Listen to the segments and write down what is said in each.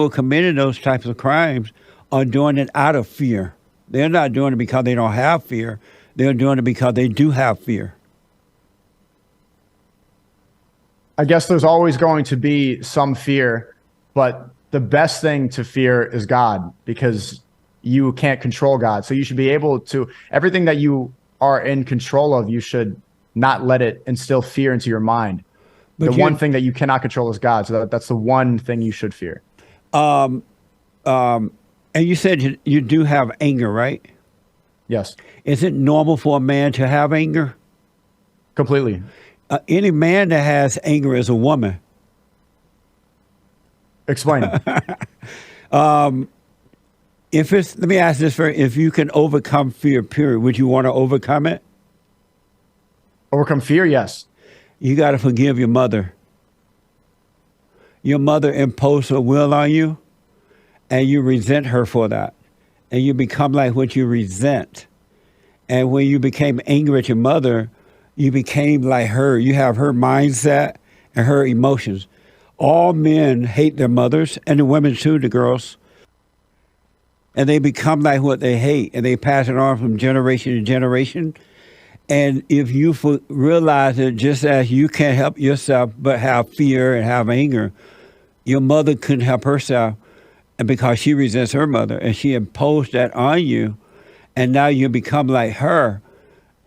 who are committing those types of crimes are doing it out of fear. They're not doing it because they don't have fear. They're doing it because they do have fear. I guess there's always going to be some fear, but the best thing to fear is God, because you can't control God. So you should be able to, everything that you are in control of, you should not let it instill fear into your mind. But the one thing that you cannot control is God. So that's the one thing you should fear. And you said you do have anger, right? Yes. Is it normal for a man to have anger? Completely. Any man that has anger is a woman. Explain. Let me ask this first. If you can overcome fear, period, would you want to overcome it? Overcome fear? Yes. You got to forgive your mother. Your mother imposed her will on you, and you resent her for that. And you become like what you resent. And when you became angry at your mother, you became like her. You have her mindset and her emotions. All men hate their mothers, and the women too, the girls. And they become like what they hate, and they pass it on from generation to generation. And if you realize that just as you can't help yourself but have fear and have anger, your mother couldn't help herself, and because she resents her mother, and she imposed that on you, and now you become like her.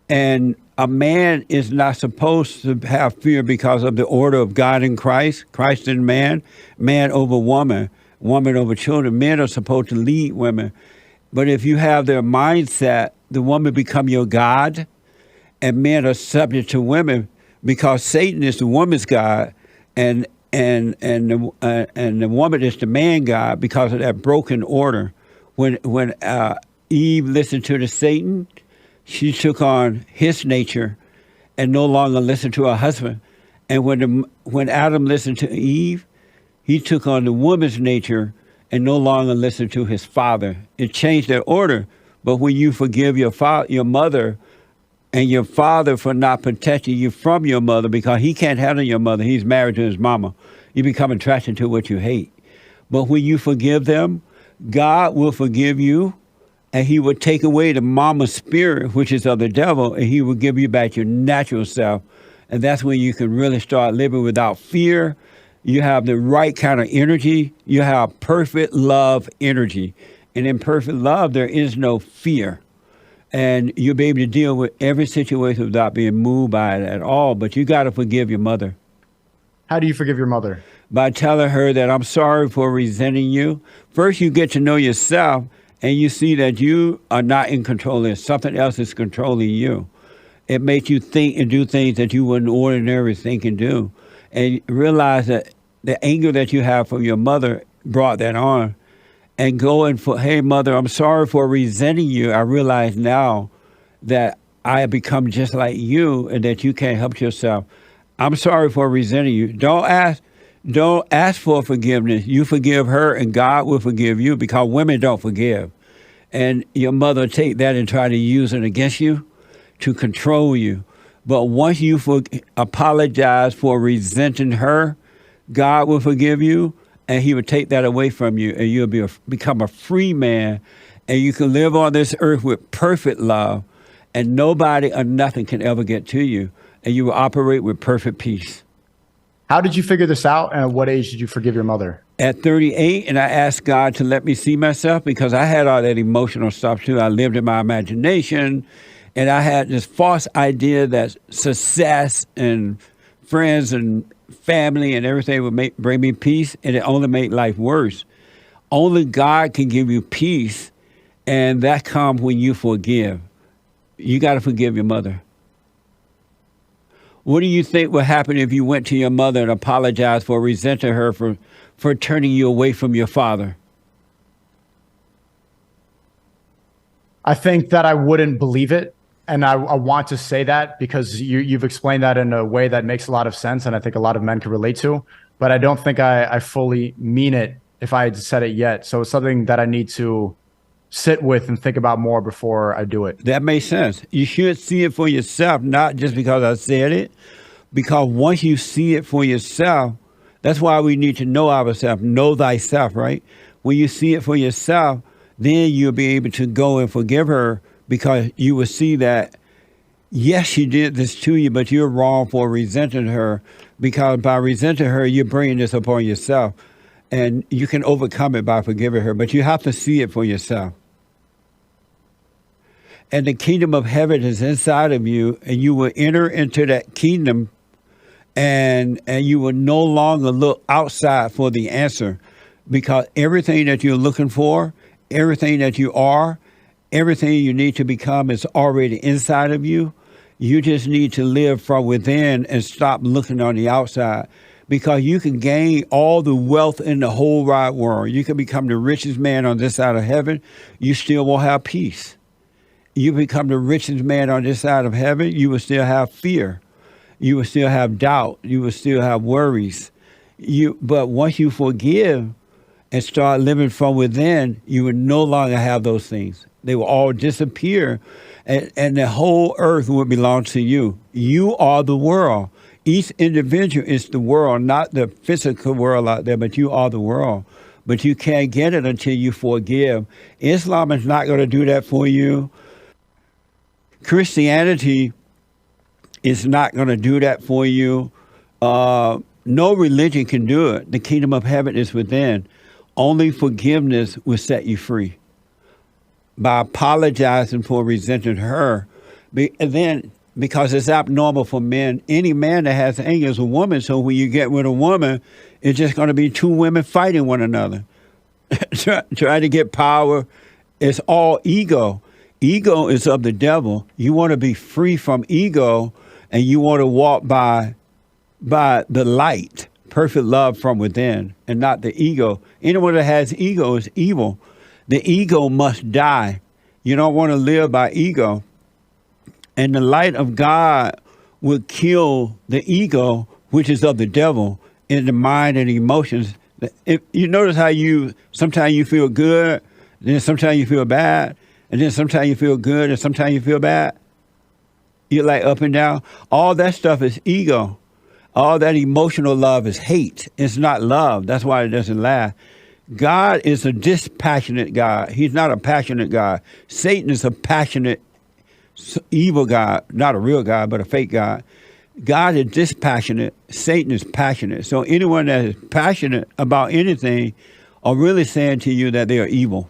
And a man is not supposed to have fear because of the order of God in Christ, Christ in man, man over woman, woman over children. Men are supposed to lead women. But if you have their mindset, the woman become your God, and men are subject to women because Satan is the woman's God, and the woman is the man God because of that broken order. When Eve listened to the Satan, she took on his nature and no longer listened to her husband. And when Adam listened to Eve, he took on the woman's nature and no longer listened to his father. It changed their order. But when you forgive your mother and your father for not protecting you from your mother because he can't handle your mother, he's married to his mama, you become attracted to what you hate. But when you forgive them, God will forgive you, and he will take away the mama spirit, which is of the devil, and he will give you back your natural self. And that's when you can really start living without fear. You have the right kind of energy. You have perfect love energy. And in perfect love, there is no fear. And you'll be able to deal with every situation without being moved by it at all. But you got to forgive your mother. How do you forgive your mother? By telling her that I'm sorry for resenting you. First, you get to know yourself, and you see that you are not in control, and something else is controlling you. It makes you think and do things that you wouldn't ordinarily think and do. And realize that the anger that you have from your mother brought that on. And going for, hey, mother, I'm sorry for resenting you. I realize now that I have become just like you and that you can't help yourself. I'm sorry for resenting you. Don't ask for forgiveness. You forgive her and God will forgive you, because women don't forgive. And your mother take that and try to use it against you to control you. But once you apologize for resenting her, God will forgive you, and he will take that away from you, and you'll become a free man, and you can live on this earth with perfect love, and nobody or nothing can ever get to you, and you will operate with perfect peace. How did you figure this out, and at what age did you forgive your mother? At 38, and I asked God to let me see myself, because I had all that emotional stuff too. I lived in my imagination, and I had this false idea that success and friends and family and everything would bring me peace, and it only made life worse. Only God can give you peace, and that comes when you forgive. You got to forgive your mother. What do you think would happen if you went to your mother and apologized for resenting her for turning you away from your father? I think that I wouldn't believe it. And I want to say that because you've explained that in a way that makes a lot of sense, and I think a lot of men can relate to. But I don't think I fully mean it if I had said it yet. So it's something that I need to sit with and think about more before I do it. That makes sense. You should see it for yourself, not just because I said it, because once you see it for yourself, That's why we need to know ourselves, know thyself, right? When you see it for yourself, then you'll be able to go and forgive her because you will see that, yes, she did this to you, but you're wrong for resenting her because by resenting her, you're bringing this upon yourself. And you can overcome it by forgiving her, but you have to see it for yourself. And the kingdom of heaven is inside of you, and you will enter into that kingdom, and you will no longer look outside for the answer, because everything that you're looking for, everything that you are, everything you need to become is already inside of you. You just need to live from within and stop looking on the outside, because you can gain all the wealth in the whole wide world. You can become the richest man on this side of heaven. You still won't have peace. You become the richest man on this side of heaven, you will still have fear. You will still have doubt. You will still have worries. But once you forgive and start living from within, you will no longer have those things. They will all disappear, and the whole earth will belong to you. You are the world. Each individual is the world, not the physical world out there, but you are the world. But you can't get it until you forgive. Islam is not going to do that for you. Christianity is not going to do that for you. No religion can do it. The kingdom of heaven is within. Only forgiveness will set you free. By apologizing for resenting her, and then because it's abnormal for men, any man that has anger is a woman. So when you get with a woman, it's just going to be two women fighting one another, trying to get power. It's all ego. Ego is of the devil. You want to be free from ego, and you want to walk by the light, perfect love from within, and not the ego. Anyone that has ego is evil. The ego must die. You don't want to live by ego. And the light of God will kill the ego, which is of the devil, in the mind and emotions. If you notice how sometimes you feel good, then sometimes you feel bad, and then sometimes you feel good, and sometimes you feel bad. You're like up and down. All that stuff is ego. All that emotional love is hate. It's not love. That's why it doesn't last. God is a dispassionate God. He's not a passionate God. Satan is a passionate, evil God, not a real God, but a fake God. God is dispassionate. Satan is passionate. So anyone that is passionate about anything are really saying to you that they are evil.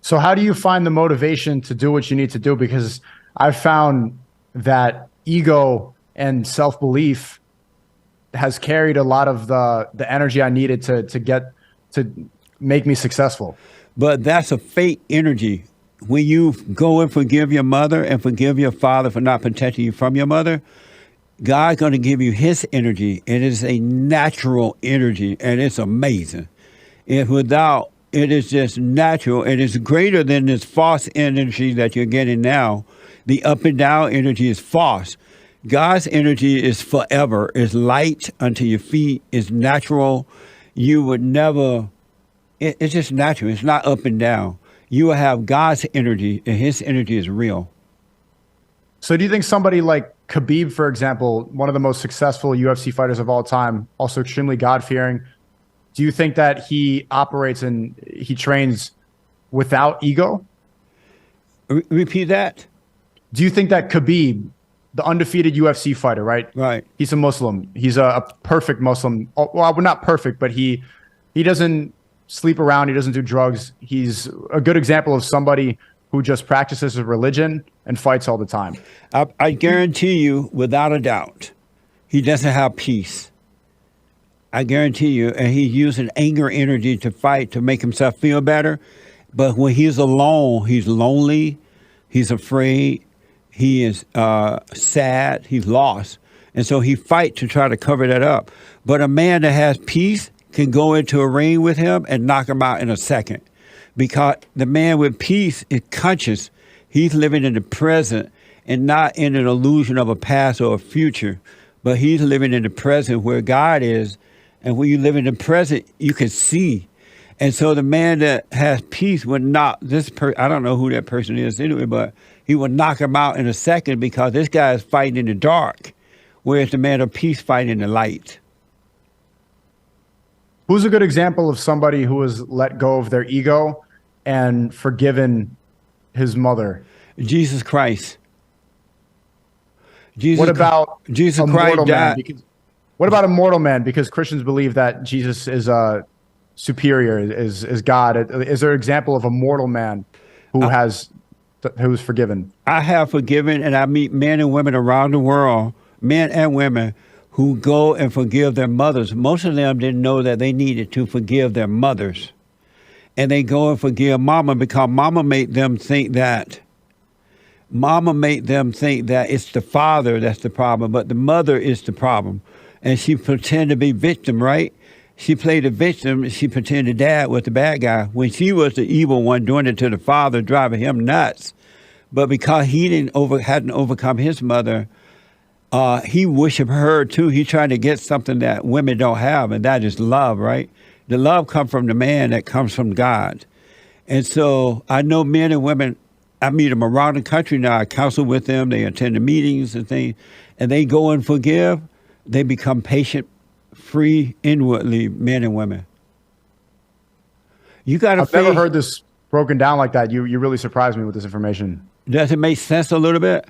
So how do you find the motivation to do what you need to do? Because I've found that ego and self-belief has carried a lot of the energy I needed to make me successful. But that's a fake energy. When you go and forgive your mother and forgive your father for not protecting you from your mother, God's going to give you his energy. It is a natural energy, and it's amazing. If without, it is just natural, and it's greater than this false energy that you're getting now. The up and down energy is false. God's energy is forever, is light unto your feet, is natural. You would never, it's just natural. It's not up and down. You will have God's energy, and his energy is real. So do you think somebody like Khabib, for example, one of the most successful UFC fighters of all time, also extremely God-fearing, do you think that he operates and he trains without ego? Repeat that. Do you think that Khabib, the undefeated UFC fighter, right? Right. He's a Muslim. He's a perfect Muslim. Well, we're not perfect, but he doesn't sleep around. He doesn't do drugs. He's a good example of somebody who just practices a religion and fights all the time. I guarantee you, without a doubt, he doesn't have peace. I guarantee you, and he's using anger energy to fight to make himself feel better. But when he's alone, he's lonely, he's afraid, he is sad, he's lost. And so he fights to try to cover that up. But a man that has peace can go into a ring with him and knock him out in a second. Because the man with peace is conscious. He's living in the present and not in an illusion of a past or a future. But he's living in the present where God is. And when you live in the present, you can see. And so the man that has peace would not, I don't know who that person is anyway, but he would knock him out in a second because this guy is fighting in the dark, whereas the man of peace fighting in the light. Who's a good example of somebody who has let go of their ego and forgiven his mother? Jesus Christ. What about Jesus a Christ mortal man? died? What about a mortal man? Because Christians believe that Jesus is superior, is God. Is there an example of a mortal man who's forgiven? I have forgiven, and I meet men and women around the world, men and women, who go and forgive their mothers. Most of them didn't know that they needed to forgive their mothers. And they go and forgive mama because mama made them think that it's the father that's the problem, but the mother is the problem. And she pretended to be victim, right? She played the victim. She pretended dad was the bad guy when she was the evil one doing it to the father, driving him nuts. But because he hadn't overcome his mother, he worshiped her too. He tried to get something that women don't have, and that is love, right? The love comes from the man that comes from God. And so I know men and women, I meet them around the country now. I counsel with them. They attend the meetings and things, and they go and forgive. They become patient, free inwardly, men and women. You got to. I've never heard this broken down like that. You really surprised me with this information. Does it make sense a little bit?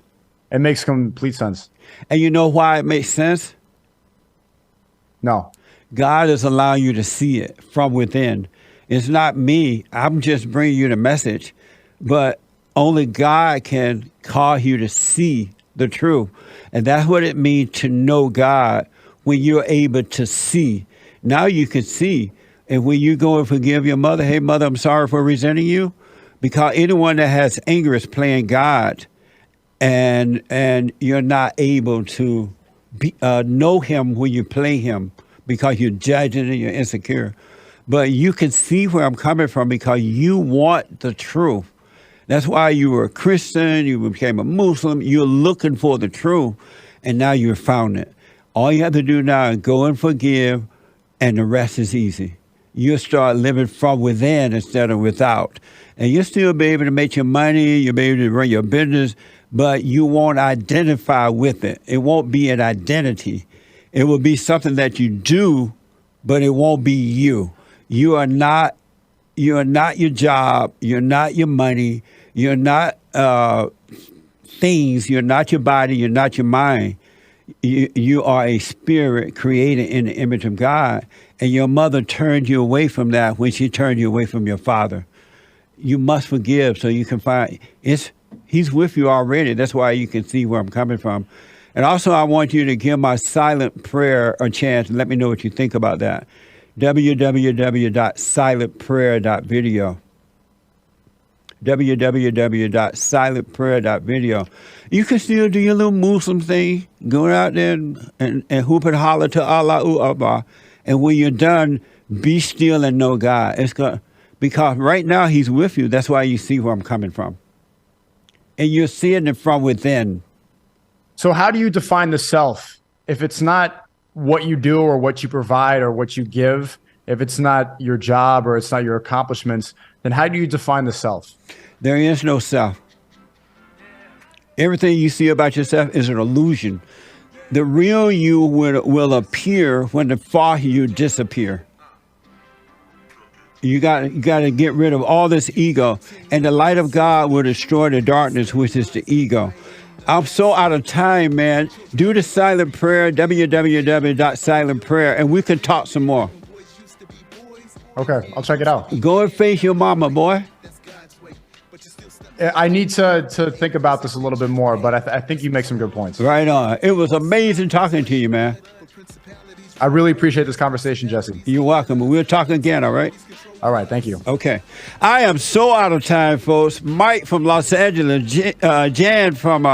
It makes complete sense. And you know why it makes sense? No. God is allowing you to see it from within. It's not me. I'm just bringing you the message. But only God can cause you to see the truth. And that's what it means to know God, when you're able to see. Now you can see. And when you go and forgive your mother, hey, mother, I'm sorry for resenting you. Because anyone that has anger is playing God. And you're not able to know him when you play him because you're judging and you're insecure. But you can see where I'm coming from because you want the truth. That's why you were a Christian, you became a Muslim, you're looking for the truth, and now you've found it. All you have to do now is go and forgive, and the rest is easy. You'll start living from within instead of without. And you'll still be able to make your money, you'll be able to run your business, but you won't identify with it. It won't be an identity. It will be something that you do, but it won't be you. You are not your job. You're not your money. You're not things. You're not your body. You're not your mind. You are a spirit created in the image of God. And your mother turned you away from that when she turned you away from your father. You must forgive so you can find he's with you already. That's why you can see where I'm coming from. And also, I want you to give my silent prayer a chance and let me know what you think about that. www.silentprayer.video. www.silentprayer.video. You can still do your little Muslim thing, go out there and hoop and holler to Allahu Akbar. And when you're done, be still and know God. Because right now he's with you. That's why you see where I'm coming from. And you're seeing it from within. So how do you define the self? If it's not what you do or what you provide or what you give, if it's not your job or it's not your accomplishments, then how do you define the self? There is no self. Everything you see about yourself is an illusion. The real you will appear when the far you disappear. You got to get rid of all this ego, and the light of God will destroy the darkness, which is the ego. I'm so out of time, man. Do the silent prayer, www.silentprayer, and we can talk some more. Okay, I'll check it out. Go and face your mama, boy. I need to think about this a little bit more, but I think you make some good points. Right on. It was amazing talking to you, man. I really appreciate this conversation, Jesse. You're welcome. We'll talk again, all right? All right, thank you. Okay. I am so out of time, folks. Mike from Los Angeles, Jan from